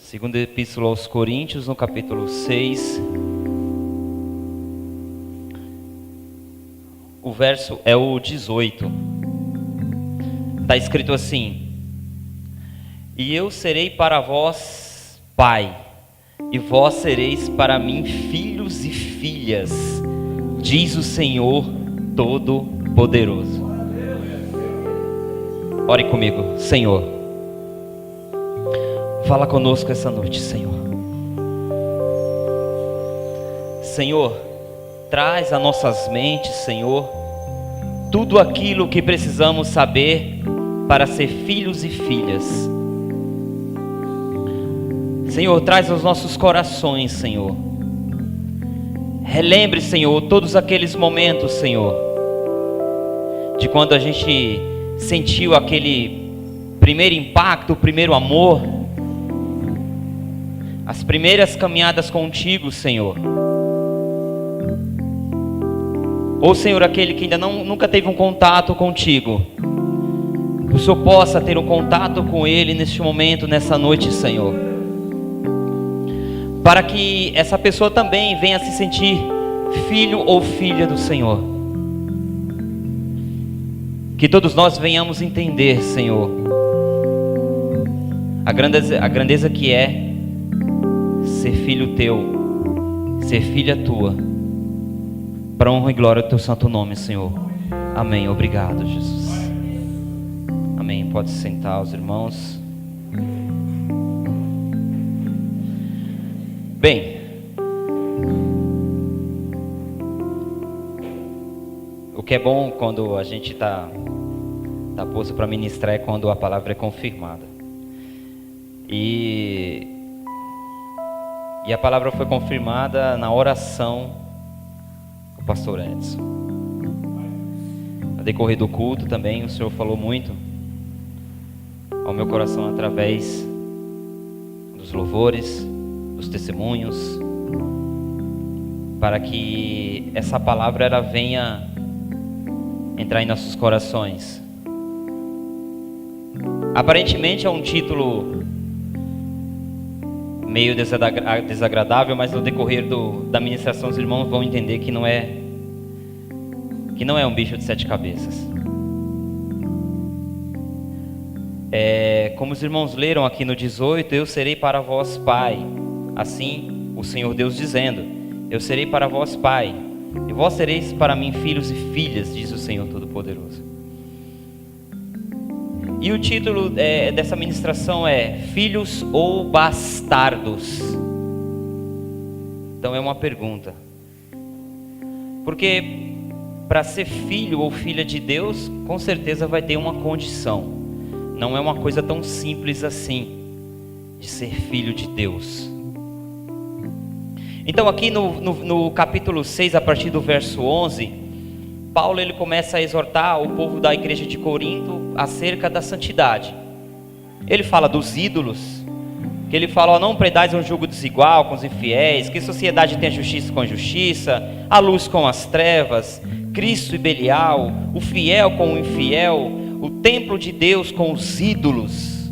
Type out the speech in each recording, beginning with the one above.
Segunda Epístola aos Coríntios, no capítulo 6. O verso é o 18. Está escrito assim: E eu serei para vós pai, e vós sereis para mim filhos e filhas, diz o Senhor Todo-Poderoso. Ore comigo. Senhor, fala conosco essa noite, Senhor. Senhor, traz a nossas mentes, Senhor, tudo aquilo que precisamos saber para ser filhos e filhas. Senhor, traz aos nossos corações, Senhor. Relembre, Senhor, todos aqueles momentos, Senhor, de quando a gente sentiu aquele primeiro impacto, o primeiro amor, as primeiras caminhadas contigo, Senhor. Ou, Senhor, aquele que ainda nunca teve um contato contigo, que o Senhor possa ter um contato com Ele neste momento, nessa noite, Senhor, para que essa pessoa também venha se sentir filho ou filha do Senhor. Que todos nós venhamos entender, Senhor, a grandeza que é ser filho teu, ser filha tua, para a honra e glória do teu santo nome, Senhor. Amém. Obrigado, Jesus. Amém. Pode se sentar, os irmãos. Bem, o que é bom quando a gente está posto para ministrar é quando a palavra é confirmada. E a palavra foi confirmada na oração do pastor Edson. No decorrer do culto também, o Senhor falou muito ao meu coração através dos louvores, dos testemunhos, para que essa palavra ela venha entrar em nossos corações. Aparentemente é um título meio desagradável, mas no decorrer da ministração os irmãos vão entender que não é um bicho de 7 cabeças. Como os irmãos leram aqui no 18, eu serei para vós pai, assim o Senhor Deus dizendo, eu serei para vós pai, e vós sereis para mim filhos e filhas, diz o Senhor Todo-Poderoso. E o título dessa ministração é Filhos ou Bastardos? Então é uma pergunta. Porque para ser filho ou filha de Deus, com certeza vai ter uma condição. Não é uma coisa tão simples assim, de ser filho de Deus. Então aqui no capítulo 6, a partir do verso 11, Paulo ele começa a exortar o povo da igreja de Corinto acerca da santidade. Ele fala dos ídolos, que ele fala, não predais um jugo desigual com os infiéis, que sociedade tem a justiça com a injustiça, a luz com as trevas, Cristo e Belial, o fiel com o infiel, o templo de Deus com os ídolos.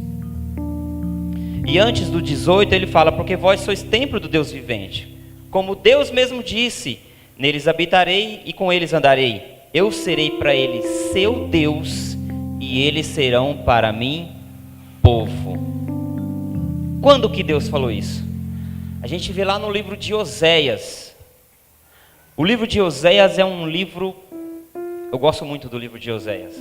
E antes do 18 ele fala, porque vós sois templo do Deus vivente, como Deus mesmo disse, neles habitarei e com eles andarei. Eu serei para eles seu Deus e eles serão para mim povo. Quando que Deus falou isso? A gente vê lá no livro de Oséias. O livro de Oséias é um livro, eu gosto muito do livro de Oséias.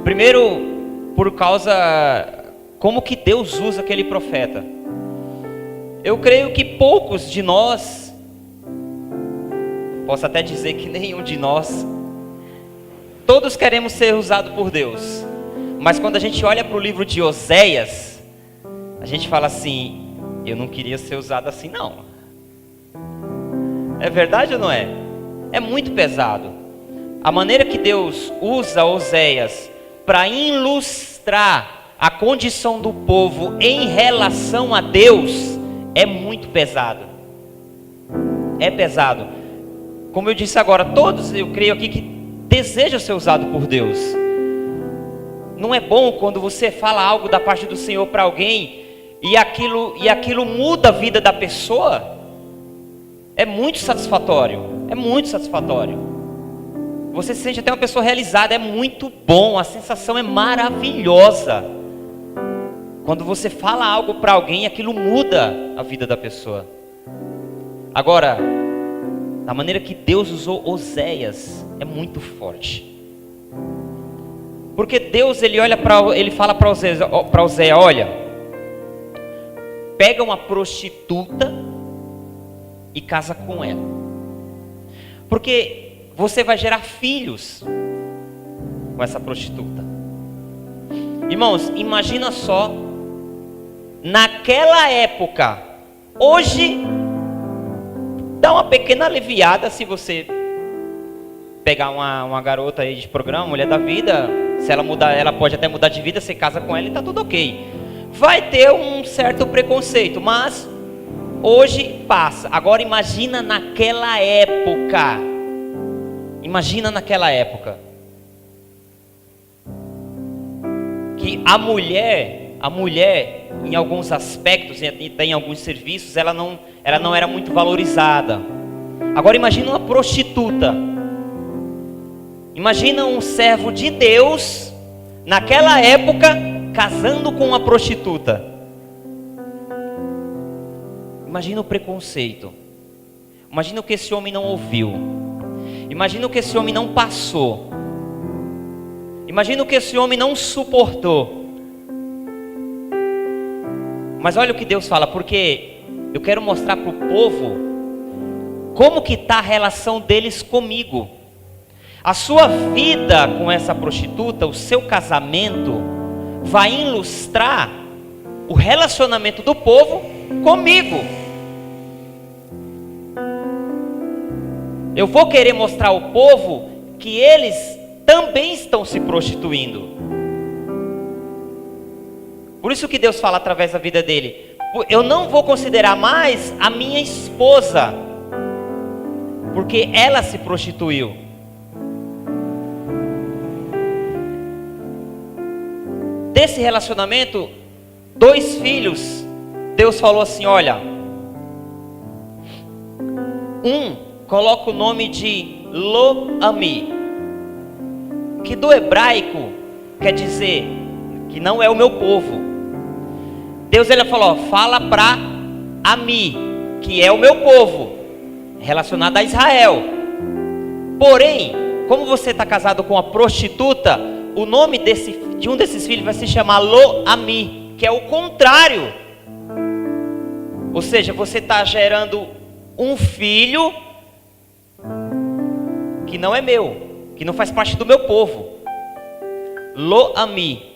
Primeiro, por causa como que Deus usa aquele profeta. Eu creio que poucos de nós, posso até dizer que nenhum de nós, todos queremos ser usados por Deus. Mas quando a gente olha para o livro de Oséias, a gente fala assim, eu não queria ser usado assim não. É verdade ou não é? É muito pesado. A maneira que Deus usa Oséias para ilustrar a condição do povo em relação a Deus é muito pesado. É pesado. Como eu disse agora, todos eu creio aqui que desejam ser usados por Deus. Não é bom quando você fala algo da parte do Senhor para alguém e aquilo muda a vida da pessoa, é muito satisfatório. É muito satisfatório. Você se sente até uma pessoa realizada, é muito bom, a sensação é maravilhosa. Quando você fala algo para alguém, aquilo muda a vida da pessoa. Agora, da maneira que Deus usou Oséias, é muito forte. Porque Deus, ele fala para Oséias, olha, pega uma prostituta e casa com ela. Porque você vai gerar filhos com essa prostituta. Irmãos, imagina só, naquela época, hoje, dá uma pequena aliviada se você pegar uma garota aí de programa, mulher da vida, se ela mudar, ela pode até mudar de vida, você casa com ela e tá tudo ok. Vai ter um certo preconceito, mas hoje passa. Agora imagina naquela época. Imagina naquela época que a mulher em alguns aspectos, em alguns serviços, ela não era muito valorizada. Agora imagina uma prostituta. Imagina um servo de Deus naquela época casando com uma prostituta. Imagina o preconceito. Imagina o que esse homem não ouviu. Imagina o que esse homem não passou. Imagina o que esse homem não suportou. Mas olha o que Deus fala, porque eu quero mostrar para o povo como que está a relação deles comigo. A sua vida com essa prostituta, o seu casamento, vai ilustrar o relacionamento do povo comigo. Eu vou querer mostrar ao povo que eles também estão se prostituindo. Por isso que Deus fala através da vida dele: eu não vou considerar mais a minha esposa, porque ela se prostituiu. Desse relacionamento, 2 filhos, Deus falou assim: olha, coloca o nome de Lo-Ami, que do hebraico quer dizer que não é o meu povo. Deus ele falou: fala para Ami, que é o meu povo, relacionado a Israel. Porém, como você está casado com uma prostituta, o nome de um desses filhos vai se chamar Lo-Ami, que é o contrário. Ou seja, você está gerando um filho que não é meu, que não faz parte do meu povo. Lo-Ami.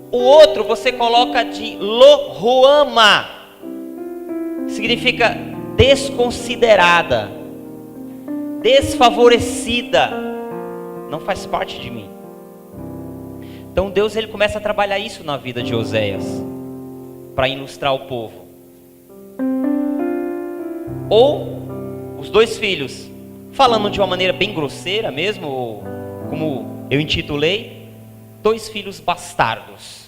O outro você coloca de Lo-Ruama, significa desconsiderada, desfavorecida, não faz parte de mim. Então Deus ele começa a trabalhar isso na vida de Oséias, para ilustrar o povo. Ou os 2 filhos, falando de uma maneira bem grosseira mesmo, ou como eu intitulei, 2 filhos bastardos.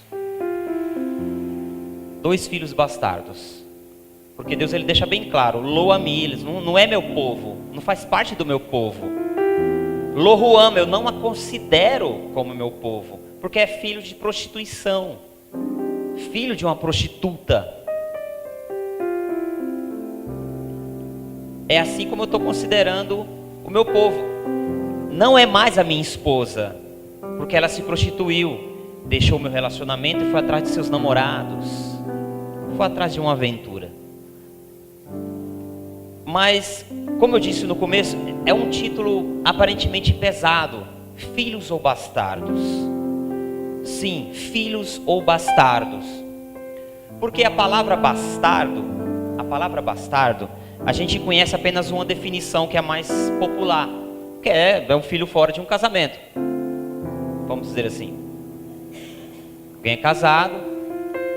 2 filhos bastardos. Porque Deus ele deixa bem claro: Lo-Ami, eles não é meu povo, não faz parte do meu povo. Lo-Ruama, eu não a considero como meu povo, porque é filho de prostituição, filho de uma prostituta. É assim como eu estou considerando o meu povo. Não é mais a minha esposa, porque ela se prostituiu, deixou o meu relacionamento e foi atrás de seus namorados, foi atrás de uma aventura. Mas, como eu disse no começo, é um título aparentemente pesado: filhos ou bastardos. Sim, filhos ou bastardos. Porque a palavra bastardo, a gente conhece apenas uma definição que é mais popular, que é um filho fora de um casamento. Vamos dizer assim. Alguém é casado,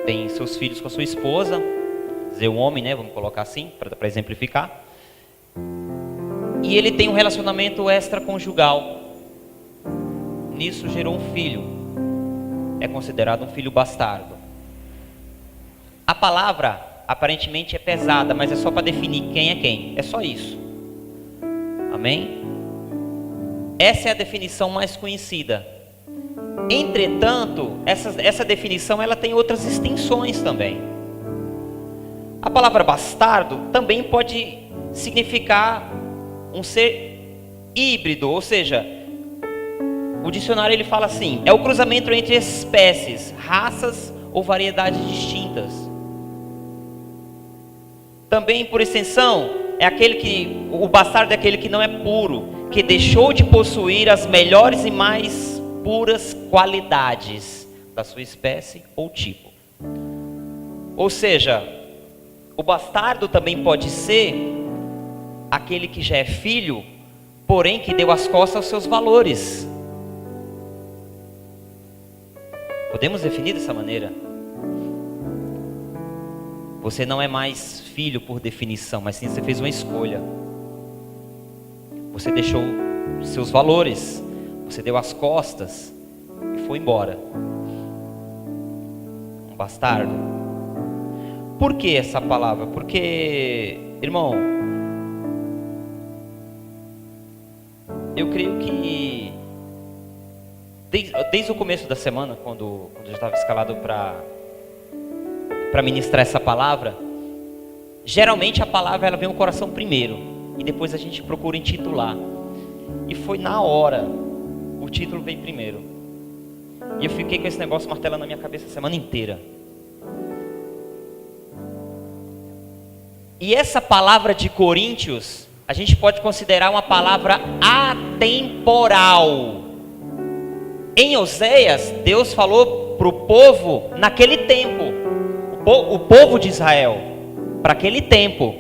tem seus filhos com a sua esposa, dizer um homem, né? Vamos colocar assim, para exemplificar. E ele tem um relacionamento extraconjugal. Nisso gerou um filho. É considerado um filho bastardo. A palavra aparentemente é pesada, mas é só para definir quem é quem. É só isso. Amém? Essa é a definição mais conhecida. Entretanto, essa definição ela tem outras extensões também. A palavra bastardo também pode significar um ser híbrido, ou seja, o dicionário ele fala assim: é o cruzamento entre espécies, raças ou variedades distintas. Também, por extensão, o bastardo é aquele que não é puro, que deixou de possuir as melhores e mais puras qualidades da sua espécie ou tipo. Ou seja, o bastardo também pode ser aquele que já é filho, porém que deu as costas aos seus valores. Podemos definir dessa maneira? Você não é mais filho por definição, mas sim você fez uma escolha. Você deixou seus valores, você deu as costas e foi embora. Um bastardo. Por que essa palavra? Porque, irmão, eu creio que desde o começo da semana, quando eu estava escalado para ministrar essa palavra, geralmente a palavra ela vem no coração primeiro e depois a gente procura intitular. E foi na hora, o título veio primeiro. E eu fiquei com esse negócio martelando na minha cabeça a semana inteira. E essa palavra de Coríntios, a gente pode considerar uma palavra atemporal. Em Oséias, Deus falou para o povo naquele tempo, o povo de Israel, para aquele tempo.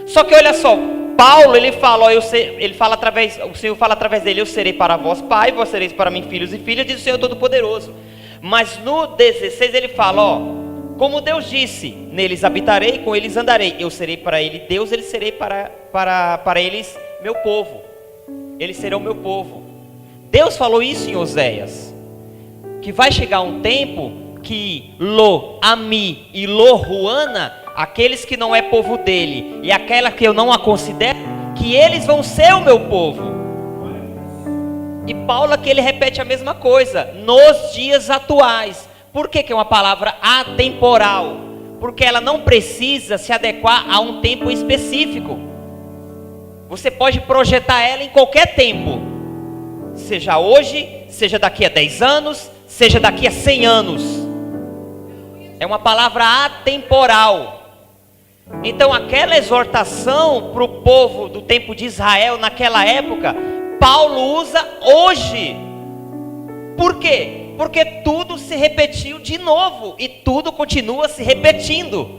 Só que olha só, Paulo ele fala, o Senhor fala através dele: eu serei para vós pai, vós sereis para mim filhos e filhas, diz o Senhor Todo-Poderoso. Mas no 16 ele fala, como Deus disse, neles habitarei, com eles andarei, eu serei para ele Deus, eles serei para eles meu povo, eles serão meu povo. Deus falou isso em Oséias, que vai chegar um tempo que Lo, Ami e Lo, Ruana, aqueles que não é povo dele, e aquela que eu não a considero, que eles vão ser o meu povo. E Paulo aqui ele repete a mesma coisa, nos dias atuais. Por que é uma palavra atemporal? Porque ela não precisa se adequar a um tempo específico. Você pode projetar ela em qualquer tempo, seja hoje, seja daqui a 10 anos, seja daqui a 100 anos. É uma palavra atemporal. Então aquela exortação para o povo do tempo de Israel naquela época, Paulo usa hoje. Por quê? Porque tudo se repetiu de novo e tudo continua se repetindo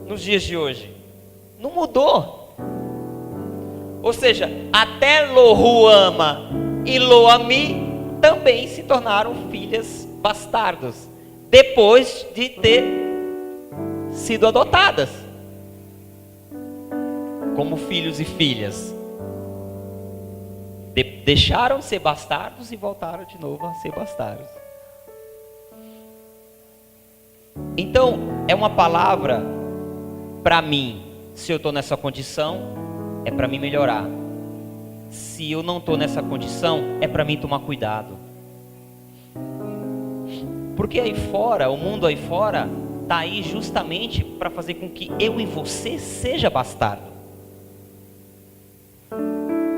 nos dias de hoje. Não mudou. Ou seja, até Lo-Ruama e Lo-Ami também se tornaram filhas bastardos, depois de ter sido adotadas como filhos e filhas. Deixaram de ser bastardos e voltaram de novo a ser bastardos. Então, é uma palavra para mim. Se eu estou nessa condição, é para mim melhorar. Se eu não estou nessa condição, é para mim tomar cuidado. Porque aí fora, o mundo aí fora, está aí justamente para fazer com que eu e você seja bastardo.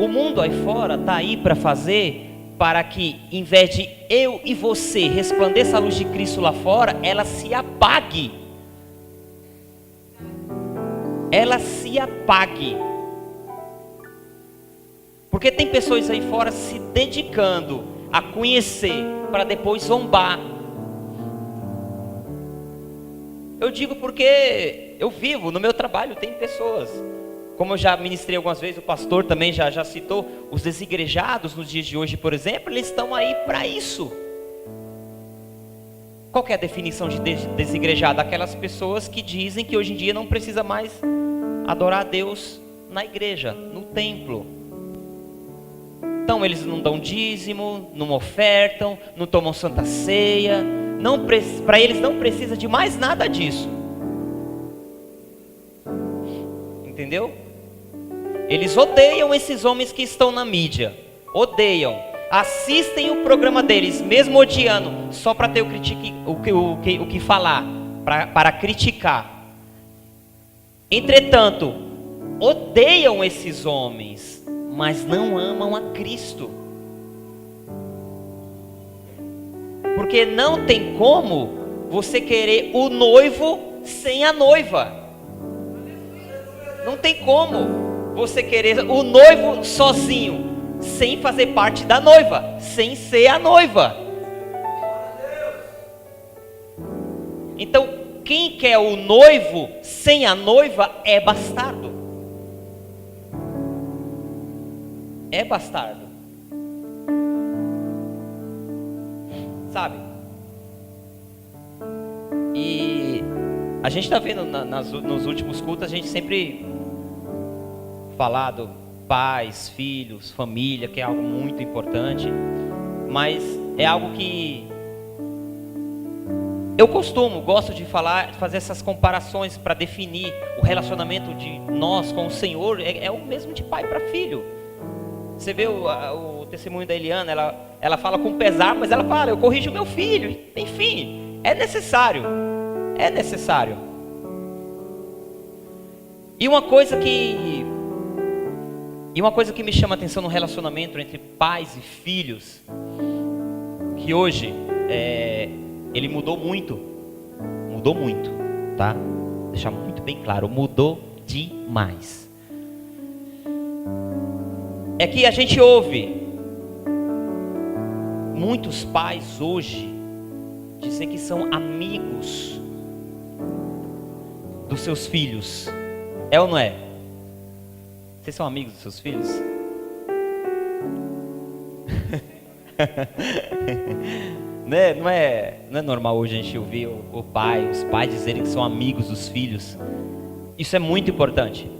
O mundo aí fora está aí para fazer para que, em vez de eu e você resplandeça a luz de Cristo lá fora, ela se apague. Ela se apague. Porque tem pessoas aí fora se dedicando a conhecer para depois zombar. Eu digo porque eu vivo, no meu trabalho tem pessoas, como eu já ministrei algumas vezes, o pastor também já citou, os desigrejados nos dias de hoje, por exemplo, eles estão aí para isso. Qual que é a definição de desigrejado? Aquelas pessoas que dizem que hoje em dia não precisa mais adorar a Deus na igreja, no templo. Então eles não dão dízimo, não ofertam, não tomam santa ceia, para eles não precisa de mais nada disso. entendeu? Eles odeiam esses homens que estão na mídia, odeiam, assistem o programa deles, mesmo odiando, só para ter o que falar, para criticar. Entretanto, odeiam esses homens, mas não amam a Cristo. Porque não tem como você querer o noivo sem a noiva. Não tem como você querer o noivo sozinho, sem fazer parte da noiva, sem ser a noiva. Então, quem quer o noivo sem a noiva é bastardo. É bastardo. Sabe? E a gente está vendo nos últimos cultos, a gente sempre falado pais, filhos, família, que é algo muito importante, mas é algo que eu gosto de falar, fazer essas comparações para definir o relacionamento de nós com o Senhor, é o mesmo de pai para filho. Você vê o testemunho da Eliana, ela fala com pesar, mas ela fala, eu corrijo meu filho. Enfim, é necessário. É necessário. E uma coisa que me chama a atenção no relacionamento entre pais e filhos, que hoje, ele mudou muito, tá? Deixar muito bem claro, mudou demais. É que a gente ouve muitos pais hoje dizer que são amigos dos seus filhos. É ou não é? Vocês são amigos dos seus filhos? Né? Não é normal hoje a gente ouvir os pais dizerem que são amigos dos filhos. Isso é muito importante.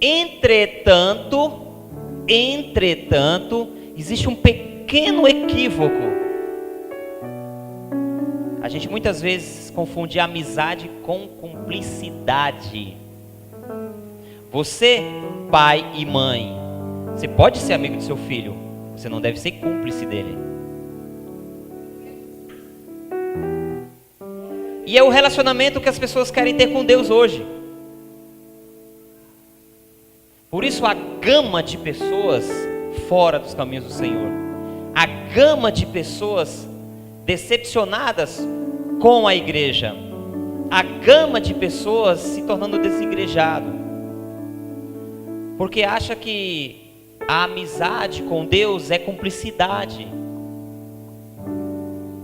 Entretanto, existe um pequeno equívoco. A gente muitas vezes confunde amizade com cumplicidade. Você, pai e mãe, você pode ser amigo do seu filho, você não deve ser cúmplice dele. E é o relacionamento que as pessoas querem ter com Deus hoje. Por isso a gama de pessoas fora dos caminhos do Senhor, a gama de pessoas decepcionadas com a igreja, a gama de pessoas se tornando desigrejado, porque acha que a amizade com Deus é cumplicidade.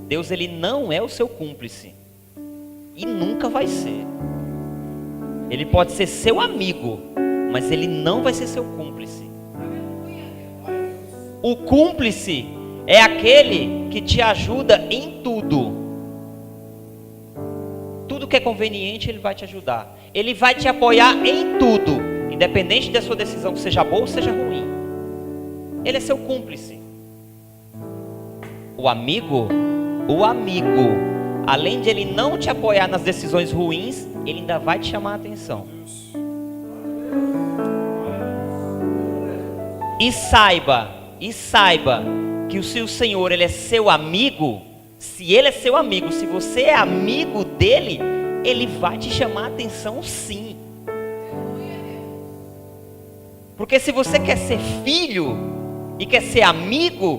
Deus, ele não é o seu cúmplice e nunca vai ser. Ele pode ser seu amigo, mas ele não vai ser seu cúmplice. O cúmplice é aquele que te ajuda em tudo. Tudo que é conveniente, ele vai te ajudar. Ele vai te apoiar em tudo, independente da sua decisão, seja boa ou seja ruim. Ele é seu cúmplice. O amigo, além de ele não te apoiar nas decisões ruins, ele ainda vai te chamar a atenção. E saiba que o seu Senhor, ele é seu amigo. Se ele é seu amigo, se você é amigo dele, ele vai te chamar a atenção sim. Porque se você quer ser filho e quer ser amigo,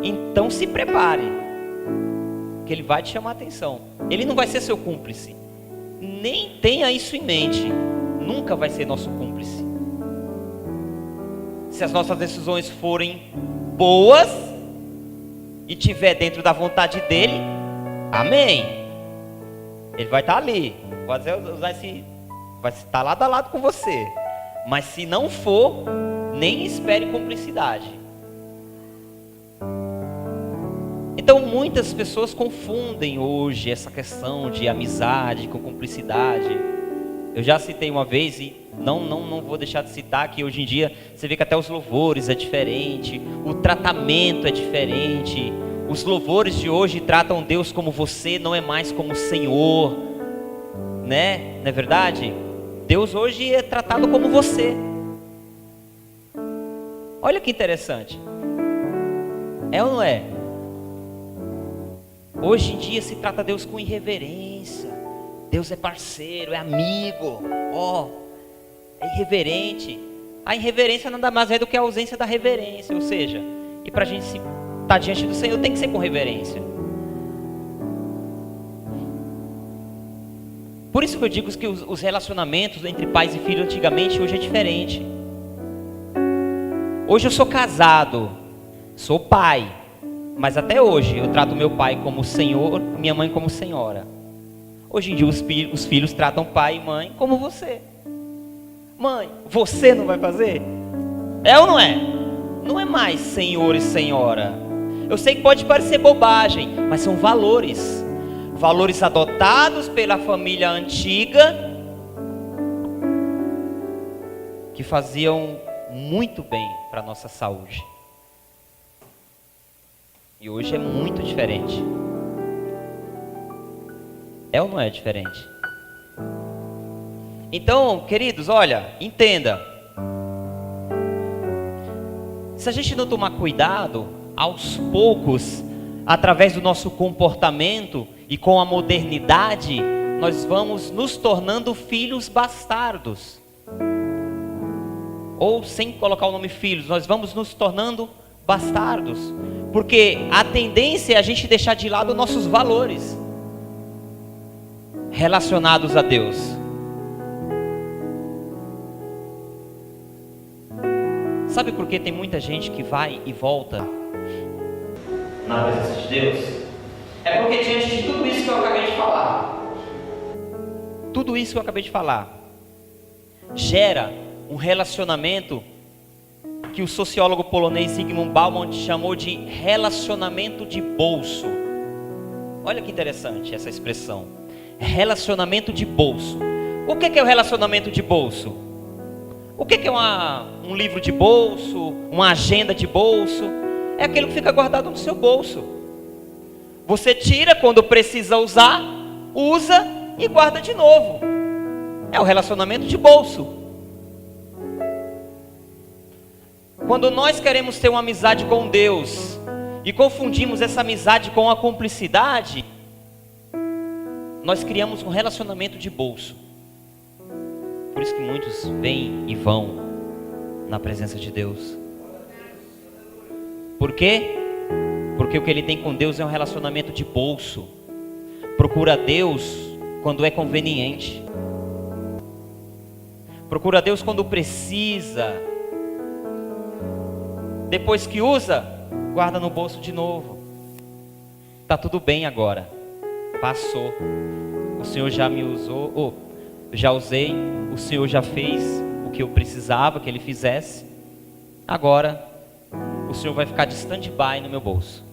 então se prepare, que ele vai te chamar a atenção. Ele não vai ser seu cúmplice. Nem tenha isso em mente. Nunca vai ser nosso cúmplice. Se as nossas decisões forem boas e tiver dentro da vontade dele, amém. Ele vai estar ali, vai estar lado a lado com você. Mas se não for, nem espere cumplicidade. Então muitas pessoas confundem hoje essa questão de amizade com cumplicidade. Eu já citei uma vez e não vou deixar de citar que hoje em dia você vê que até os louvores é diferente, o tratamento é diferente. Os louvores de hoje tratam Deus como você, não é mais como o Senhor, né? Não é verdade? Deus hoje é tratado como você. Olha que interessante. É ou não é? Hoje em dia se trata Deus com irreverência. Deus é parceiro, é amigo. É irreverente. A irreverência nada mais é do que a ausência da reverência. Ou seja, e para a gente estar diante do Senhor tem que ser com reverência. Por isso que eu digo que os relacionamentos entre pais e filhos antigamente, hoje é diferente. Hoje eu sou casado, sou pai, mas até hoje eu trato meu pai como senhor, minha mãe como senhora. Hoje em dia os filhos tratam pai e mãe como você. Mãe, você não vai fazer? É ou não é? Não é mais senhor e senhora. Eu sei que pode parecer bobagem, mas são valores. Valores adotados pela família antiga, que faziam muito bem para a nossa saúde. E hoje é muito diferente. É ou não é diferente? Então, queridos, olha, entenda. Se a gente não tomar cuidado, aos poucos, através do nosso comportamento e com a modernidade, nós vamos nos tornando filhos bastardos. Ou sem colocar o nome filhos, nós vamos nos tornando bastardos. Porque a tendência é a gente deixar de lado nossos valores relacionados a Deus. Sabe por que tem muita gente que vai e volta na presença de Deus? É porque diante de tudo isso que eu acabei de falar, tudo isso que eu acabei de falar, gera um relacionamento que o sociólogo polonês Zygmunt Bauman chamou de relacionamento de bolso. Olha que interessante essa expressão, relacionamento de bolso. O que é o relacionamento de bolso? O que é um livro de bolso, uma agenda de bolso? É aquilo que fica guardado no seu bolso. Você tira quando precisa usar, usa e guarda de novo. É o relacionamento de bolso. Quando nós queremos ter uma amizade com Deus e confundimos essa amizade com a cumplicidade, nós criamos um relacionamento de bolso. Por isso que muitos vêm e vão na presença de Deus. Por quê? Porque o que ele tem com Deus é um relacionamento de bolso. Procura Deus quando é conveniente. Procura Deus quando precisa. Depois que usa, guarda no bolso de novo. Tá tudo bem agora. Passou. O Senhor já me usou. Já usei. O Senhor já fez o que eu precisava que Ele fizesse. Agora o Senhor vai ficar de stand-by no meu bolso.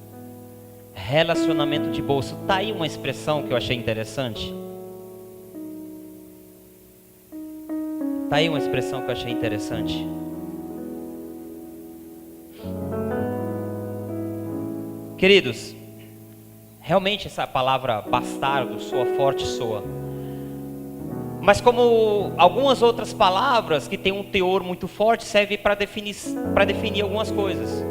Relacionamento de bolso. Tá aí uma expressão que eu achei interessante. Tá aí uma expressão que eu achei interessante. Queridos, realmente essa palavra bastardo soa forte, soa. Mas como algumas outras palavras que têm um teor muito forte, serve para definir algumas coisas.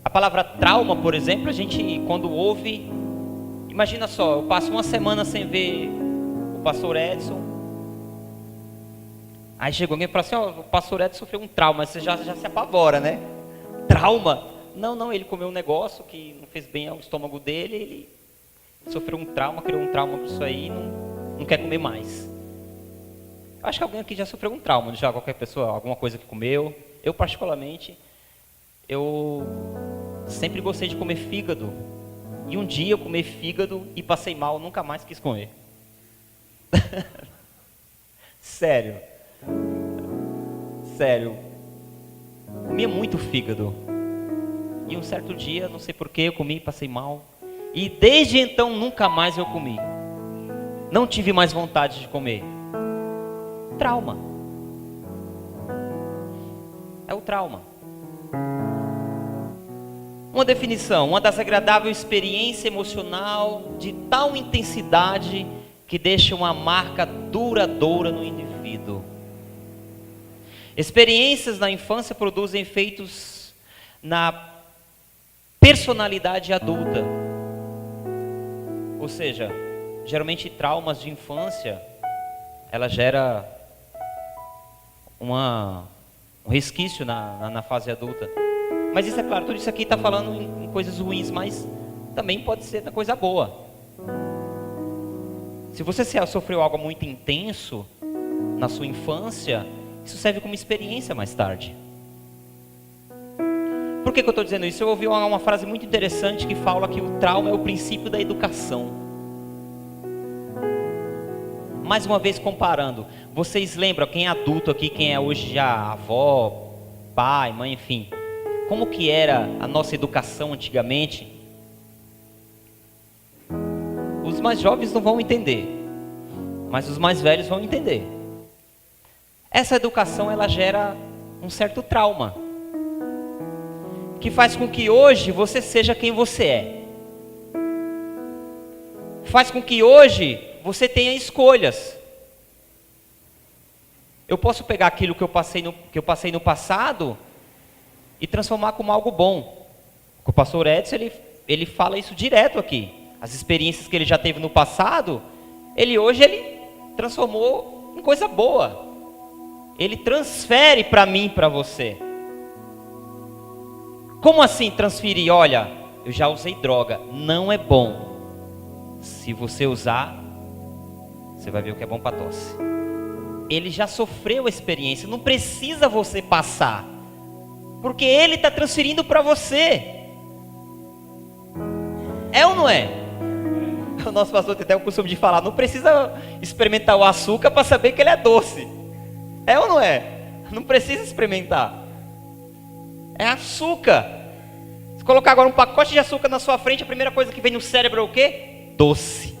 A palavra trauma, por exemplo, a gente quando ouve, imagina só, eu passo uma semana sem ver o pastor Edson. Aí chegou alguém e falou assim, o pastor Edson sofreu um trauma, você já se apavora, né? Trauma? Não, ele comeu um negócio que não fez bem ao estômago dele, ele sofreu um trauma, criou um trauma por isso aí, não quer comer mais. Acho que alguém aqui já sofreu um trauma, já qualquer pessoa, alguma coisa que comeu. Eu particularmente, eu sempre gostei de comer fígado. E um dia eu comi fígado e passei mal, nunca mais quis comer. Sério. Comia muito fígado. E um certo dia, não sei porquê, eu comi e passei mal. E desde então nunca mais eu comi. Não tive mais vontade de comer. Trauma. É o trauma. Uma definição: uma desagradável experiência emocional de tal intensidade que deixa uma marca duradoura no indivíduo. Experiências na infância produzem efeitos na personalidade adulta. Ou seja, geralmente traumas de infância, ela gera um resquício na fase adulta. Mas isso é claro, tudo isso aqui está falando em coisas ruins, mas também pode ser na coisa boa. Se você sofreu algo muito intenso na sua infância, isso serve como experiência mais tarde. Por que eu estou dizendo isso? Eu ouvi uma frase muito interessante que fala que o trauma é o princípio da educação. Mais uma vez comparando, vocês lembram, quem é adulto aqui, quem é hoje já avó, pai, mãe, enfim, como que era a nossa educação antigamente? Os mais jovens não vão entender, mas os mais velhos vão entender. Essa educação, ela gera um certo trauma, que faz com que hoje você seja quem você é. Faz com que hoje você tenha escolhas. Eu posso pegar aquilo que eu passei no passado e transformar como algo bom. O pastor Edson, ele fala isso direto aqui. As experiências que ele já teve no passado, hoje ele transformou em coisa boa. Ele transfere para mim, para você. Como assim transferir? Olha, eu já usei droga, não é bom. Se você usar, você vai ver o que é bom para tosse. Ele já sofreu a experiência, não precisa você passar, porque ele está transferindo para você. É ou não é? O nosso pastor tem até o costume de falar, não precisa experimentar o açúcar para saber que ele é doce. É ou não é? Não precisa experimentar. É açúcar. Se colocar agora um pacote de açúcar na sua frente, a primeira coisa que vem no cérebro é o quê? Doce.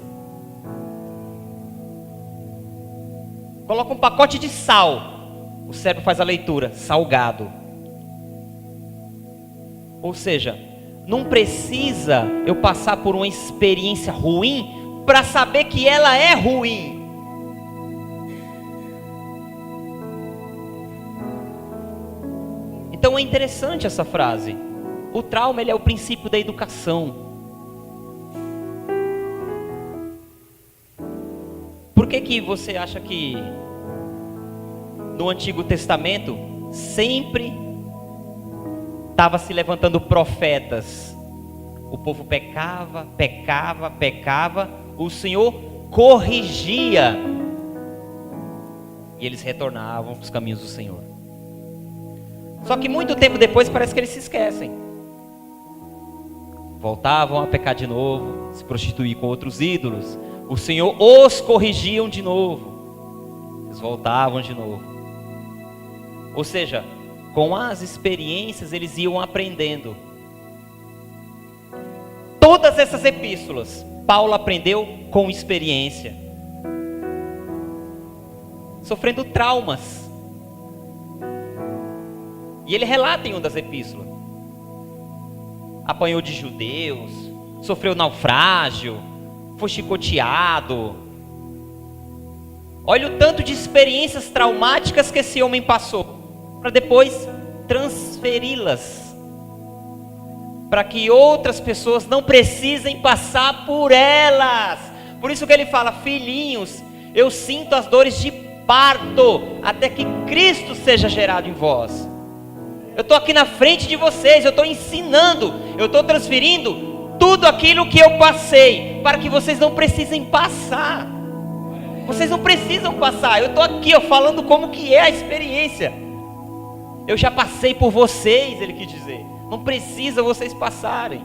Coloca um pacote de sal, o cérebro faz a leitura, salgado. Ou seja, não precisa eu passar por uma experiência ruim para saber que ela é ruim. Então é interessante essa frase. O trauma, ele é o princípio da educação. Por que você acha que no Antigo Testamento sempre estava se levantando profetas? O povo pecava, o Senhor corrigia e eles retornavam para os caminhos do Senhor. Só que muito tempo depois parece que eles se esquecem. Voltavam a pecar de novo, se prostituir com outros ídolos. O Senhor os corrigiam de novo. Eles voltavam de novo. Ou seja, com as experiências eles iam aprendendo. Todas essas epístolas, Paulo aprendeu com experiência. Sofrendo traumas. E ele relata em uma das epístolas. Apanhou de judeus, sofreu naufrágio, foi chicoteado. Olha o tanto de experiências traumáticas que esse homem passou, para depois transferi-las, para que outras pessoas não precisem passar por elas. Por isso que ele fala: filhinhos, eu sinto as dores de parto, até que Cristo seja gerado em vós. Eu estou aqui na frente de vocês, eu estou ensinando, eu estou transferindo tudo aquilo que eu passei, para que vocês não precisem passar. Vocês não precisam passar. Eu estou aqui falando como que é a experiência. Eu já passei por vocês, ele quis dizer. Não precisa vocês passarem.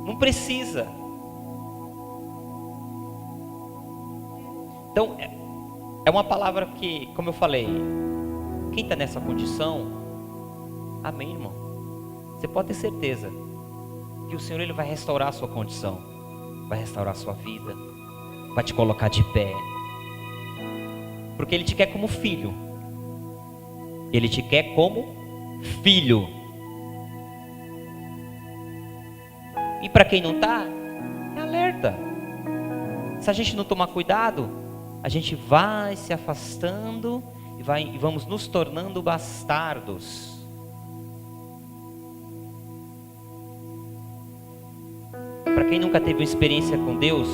Não precisa. Então, é uma palavra que, como eu falei, quem está nessa condição, amém, irmão, você pode ter certeza que o Senhor, ele vai restaurar a sua condição, vai restaurar a sua vida, vai te colocar de pé, porque Ele te quer como filho. Ele te quer como filho. E para quem não está, é alerta. Se a gente não tomar cuidado, a gente vai se afastando e vamos nos tornando bastardos. Para quem nunca teve uma experiência com Deus,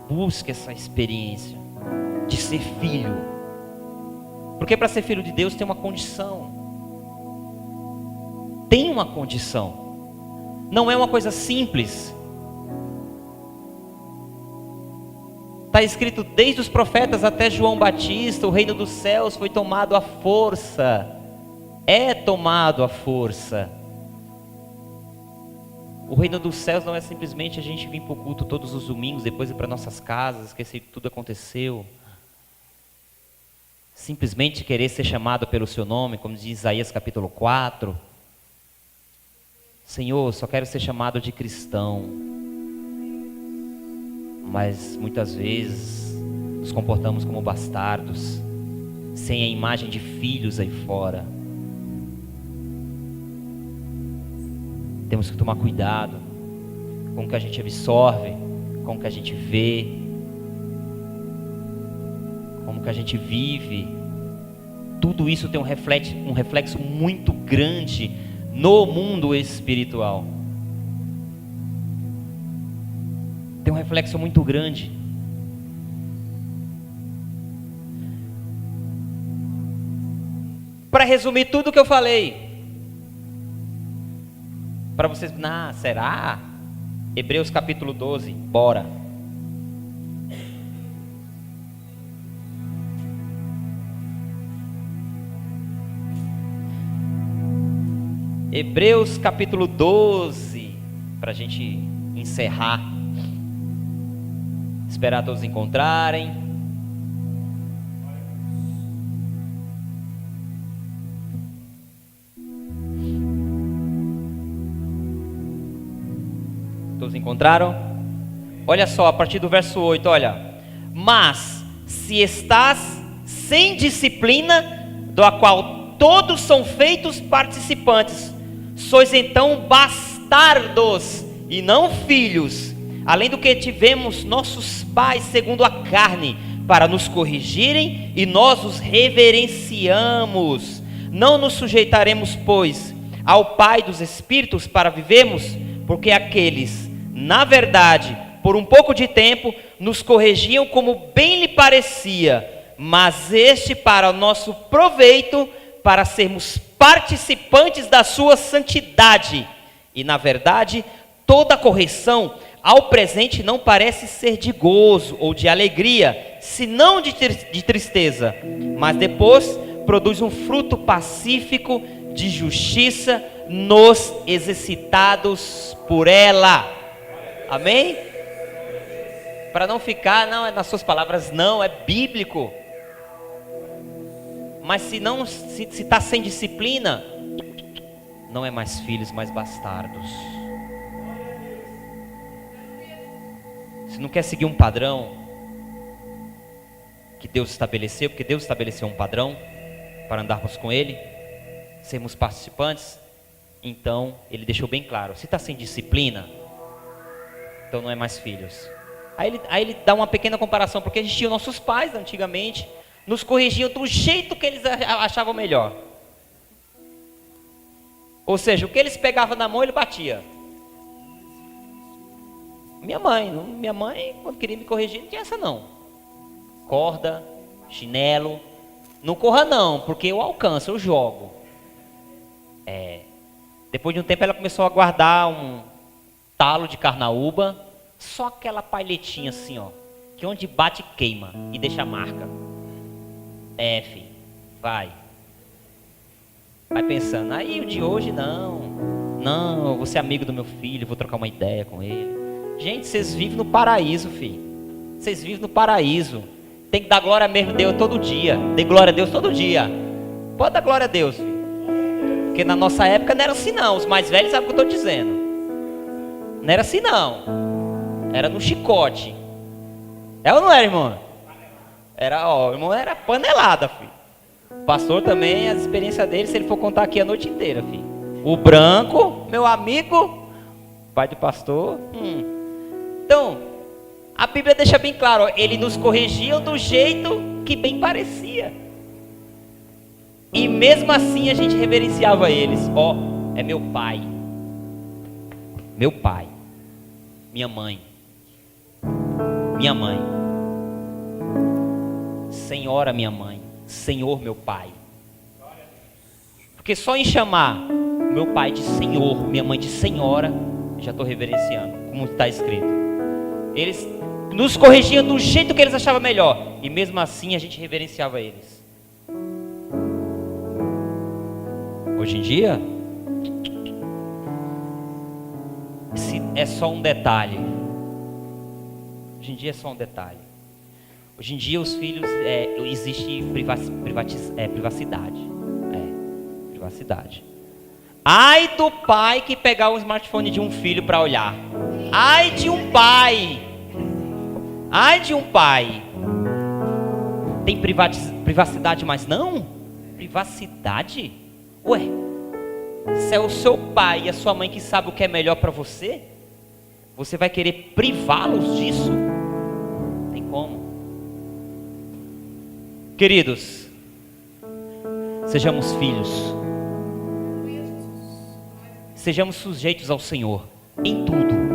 busque essa experiência de ser filho. Porque para ser filho de Deus tem uma condição. Tem uma condição. Não é uma coisa simples. Está escrito desde os profetas até João Batista, o reino dos céus foi tomado à força. É tomado à força. O reino dos céus não é simplesmente a gente vir para o culto todos os domingos, depois ir para nossas casas, esquecer que tudo aconteceu. Simplesmente querer ser chamado pelo seu nome, como diz Isaías capítulo 4. Senhor, só quero ser chamado de cristão. Mas muitas vezes nos comportamos como bastardos, sem a imagem de filhos aí fora. Temos que tomar cuidado com o que a gente absorve, com o que a gente vê, como que a gente vive. Tudo isso tem um reflexo muito grande no mundo espiritual. Tem um reflexo muito grande. Para resumir tudo que eu falei, para vocês, será? Hebreus capítulo 12, bora. Hebreus capítulo 12, para a gente encerrar. Esperar todos encontrarem. Todos encontraram? Olha só, a partir do verso 8, olha. Mas, se estás sem disciplina, do qual todos são feitos participantes, sois então bastardos e não filhos, além do que tivemos nossos pais segundo a carne, para nos corrigirem, e nós os reverenciamos. Não nos sujeitaremos, pois, ao Pai dos Espíritos para vivermos, porque aqueles, na verdade, por um pouco de tempo, nos corrigiam como bem lhe parecia, mas este para o nosso proveito, para sermos participantes da sua santidade. E na verdade, toda correção ao presente não parece ser de gozo ou de alegria, senão de tristeza, mas depois produz um fruto pacífico de justiça nos exercitados por ela. Amém? Para não ficar, não é nas suas palavras, não, é bíblico. Mas se está sem disciplina, não é mais filhos, mas bastardos. Se não quer seguir um padrão que Deus estabeleceu, porque Deus estabeleceu um padrão para andarmos com Ele, sermos participantes, então Ele deixou bem claro, se está sem disciplina, então não é mais filhos. Aí ele dá uma pequena comparação, porque existiam nossos pais antigamente, nos corrigiam do jeito que eles achavam melhor. Ou seja, o que eles pegavam na mão, ele batia. Minha mãe, quando queria me corrigir, não tinha essa não. Corda, chinelo, não corra não, porque eu alcanço, eu jogo. Depois de um tempo ela começou a guardar um talo de carnaúba, só aquela palhetinha assim, ó, que onde bate queima e deixa a marca. Filho, vai pensando, aí o de hoje não, eu vou ser amigo do meu filho, vou trocar uma ideia com ele. Gente, vocês vivem no paraíso, filho. Vocês vivem no paraíso. Tem que dar glória mesmo a Deus todo dia. Dê glória a Deus todo dia. Pode dar glória a Deus, filho. Porque na nossa época não era assim não. Os mais velhos sabem o que eu estou dizendo. Não era assim não. Era no chicote. É ou não era, irmão? O irmão era panelada, filho. O pastor também, a experiência dele, se ele for contar aqui a noite inteira, filho. O branco, meu amigo, pai do pastor. Então, A Bíblia deixa bem claro, ó, ele nos corrigia do jeito que bem parecia. E mesmo assim a gente reverenciava eles. Ó, é meu pai, minha mãe, senhora minha mãe, senhor meu pai. Porque só em chamar meu pai de senhor, minha mãe de senhora, já estou reverenciando, como está escrito. Eles nos corrigiam do jeito que eles achavam melhor, e mesmo assim a gente reverenciava eles. Hoje em dia, é só um detalhe. Hoje em dia é só um detalhe. Hoje em dia os filhos, existe privacidade. Privacidade. Ai do pai que pegar o smartphone de um filho para olhar. Ai de um pai. Tem privacidade, mas não? Privacidade? Ué, se é o seu pai e a sua mãe que sabe o que é melhor para você, você vai querer privá-los disso? Não tem como. Queridos, sejamos filhos. Sejamos sujeitos ao Senhor em tudo.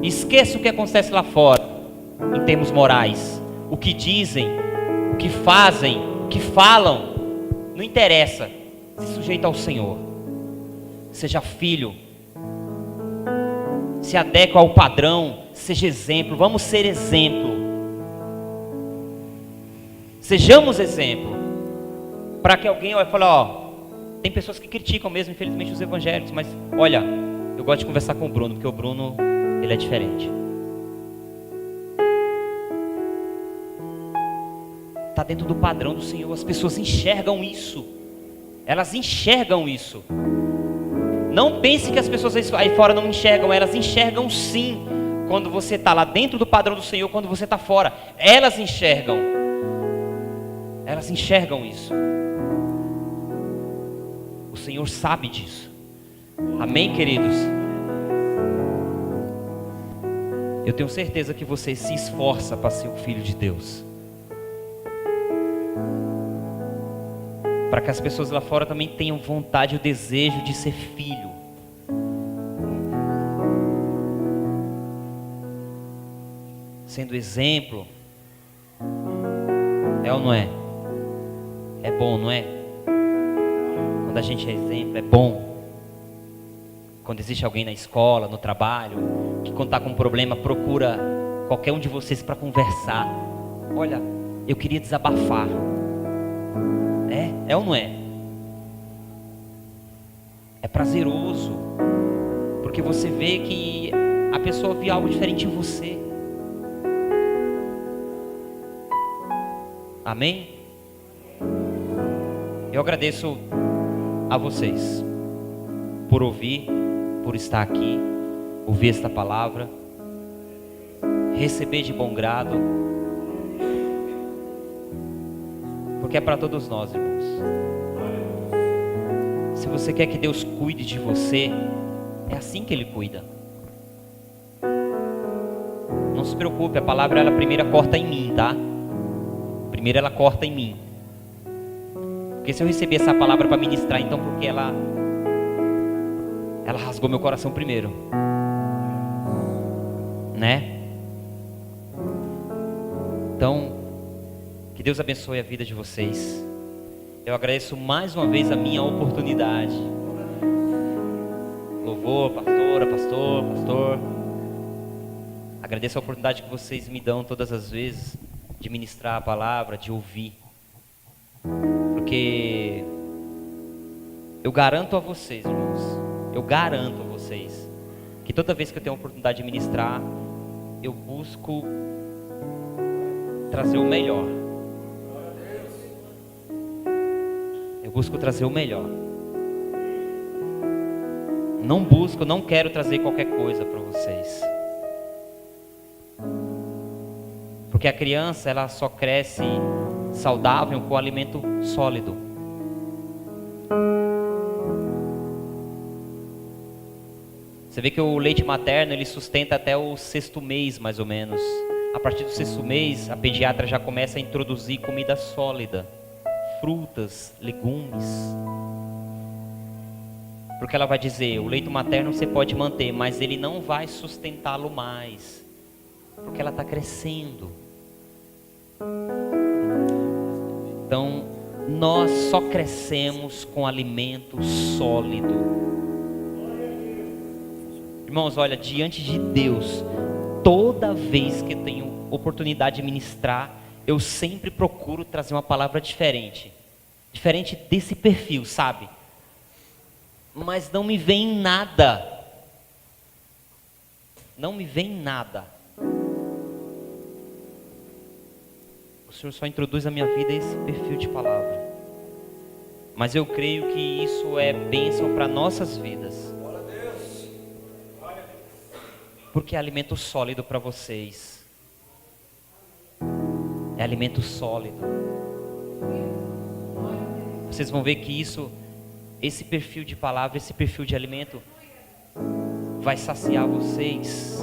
Esqueça o que acontece lá fora, em termos morais. O que dizem, o que fazem, o que falam, não interessa. Se sujeita ao Senhor. Seja filho. Se adequa ao padrão. Seja exemplo. Vamos ser exemplo. Sejamos exemplo. Para que alguém olhe e fale, ó, tem pessoas que criticam mesmo, infelizmente, os evangélicos, mas olha, eu gosto de conversar com o Bruno, porque o Bruno, ele é diferente. Está dentro do padrão do Senhor. As pessoas enxergam isso. Elas enxergam isso. Não pense que as pessoas aí fora não enxergam. Elas enxergam sim. Quando você está lá dentro do padrão do Senhor, quando você está fora, elas enxergam. Elas enxergam isso. O Senhor sabe disso. Amém, queridos? Eu tenho certeza que você se esforça para ser um filho de Deus. Para que as pessoas lá fora também tenham vontade e o desejo de ser filho. Sendo exemplo. É ou não é? É bom, não é? Quando a gente é exemplo, é bom. Quando existe alguém na escola, no trabalho, que quando está com um problema, procura qualquer um de vocês para conversar. Olha, eu queria desabafar. É ou não é? É prazeroso. Porque você vê que a pessoa vê algo diferente em você. Amém? Eu agradeço a vocês por ouvir, por estar aqui, ouvir esta palavra, receber de bom grado, porque é para todos nós, irmãos. Se você quer que Deus cuide de você, é assim que Ele cuida. Não se preocupe, a palavra ela primeiro corta em mim, tá? Primeiro ela corta em mim. Porque se eu receber essa palavra para ministrar, então porque ela rasgou meu coração primeiro, né? Então, que Deus abençoe a vida de vocês. Eu agradeço mais uma vez a minha oportunidade. Louvor, pastora, pastor. Agradeço a oportunidade que vocês me dão todas as vezes de ministrar a palavra, de ouvir. Porque eu garanto a vocês, irmãos, que toda vez que eu tenho a oportunidade de ministrar, eu busco trazer o melhor. Não quero trazer qualquer coisa para vocês. Porque a criança, ela só cresce saudável com alimento sólido. Você vê que o leite materno ele sustenta até o 6º mês, mais ou menos. A partir do 6º mês, a pediatra já começa a introduzir comida sólida, frutas, legumes. Porque ela vai dizer, o leite materno você pode manter, mas ele não vai sustentá-lo mais, porque ela está crescendo. Então, nós só crescemos com alimento sólido. Irmãos, olha, diante de Deus, toda vez que eu tenho oportunidade de ministrar, eu sempre procuro trazer uma palavra diferente. Diferente desse perfil, sabe? Mas não me vem nada. Não me vem nada. O Senhor só introduz na minha vida esse perfil de palavra. Mas eu creio que isso é bênção para nossas vidas. Porque é alimento sólido para vocês. É alimento sólido. Vocês vão ver que esse perfil de palavra, esse perfil de alimento vai saciar vocês.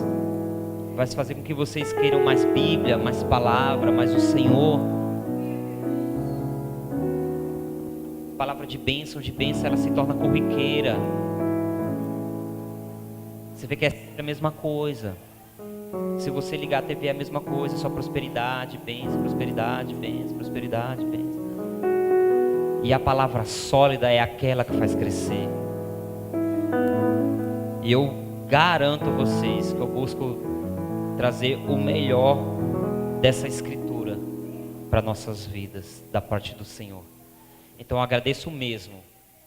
Vai fazer com que vocês queiram mais Bíblia, mais palavra, mais o Senhor. Palavra de bênção, ela se torna corriqueira. Você vê que é a mesma coisa. Se você ligar a TV é a mesma coisa, só prosperidade, bênção, prosperidade, bênção, prosperidade, bênção. E a palavra sólida é aquela que faz crescer. E eu garanto a vocês que eu busco trazer o melhor dessa escritura para nossas vidas, da parte do Senhor. Então eu agradeço mesmo.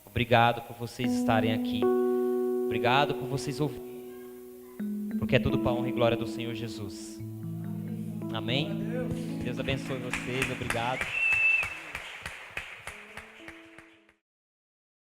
Obrigado por vocês estarem aqui. Obrigado por vocês ouvirem. Porque é tudo para a honra e glória do Senhor Jesus. Amém? Deus abençoe vocês. Obrigado.